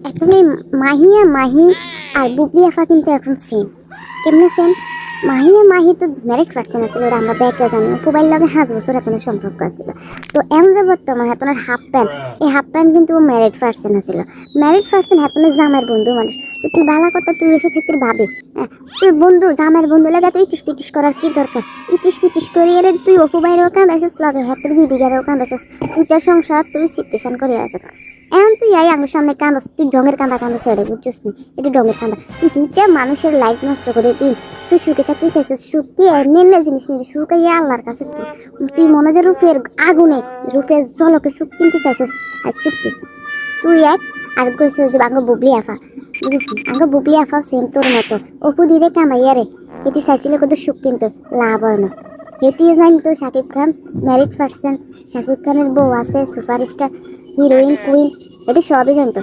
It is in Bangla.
এখন এই মাহি আর বুবলি আফা কিন্তু এখন সেম। কেমনে সেম? মাহি তো ম্যারিড পার্সন আছিল, ওরা আমরা ব্যাকে জানি মোবাইল লগে 5 বছর এখন সম্পর্ক আসছিল। তো এমন যে বর্তমান হেতনের হাফ প্যান্ট, এই হাফ প্যান্ট কিন্তু ম্যারিড পার্সন আছিল। ম্যারিড পার্সন হেতনের জামাইয়ের বন্ধু মানুষ। তো তুই ভালো কথা, তুই এসে থেকে ভাবি তুই বন্ধু জামাইয়ের বন্ধু লাগে তুই ইটিস পিটিস করার কি দরকার? ইটিস পিটিস করি এলে তুই অপু বাইরেও কান্দাছিস, লগে হাতের বিবিগারেও কান্দাছিস, তুই তার সংসার তুই সিটিসেন করে আসিস। এখন তুই এই আমার সামনে কান্দাস, তুই ডঙের কান্দা কান্দা ছেড়ে বুঝছিস নি? এটা ডঙের কান্দা। তুই যে মানুষের লাইফ নষ্ট করে তুই সুখে থাকতে চাইছিস। সুখ কি এমনি না জিনিস নিয়ে, সুখ এই আল্লাহর কাছে। তুই মনে যে রূপের আগুনে রূপের ঝলকে সুখ কিনতে চাইছিস। আর চুক্তি তুই এক আর কইছিস যে আঙ্গ বুবলি আফা, বুঝিস নি? আঙ্গ বুবলি আফা সেম তোর মতো অপু দিলে কামাইয়া রে। এটি চাইছিল কিন্তু সুখ কিনতে লাভ হয় না। এটিও জানতো শাকিব খান ম্যারিড পার্সন, শাকিব খানের বউ আছে সুপারস্টার হিরোইন কুইন, এটি সবই জানতো।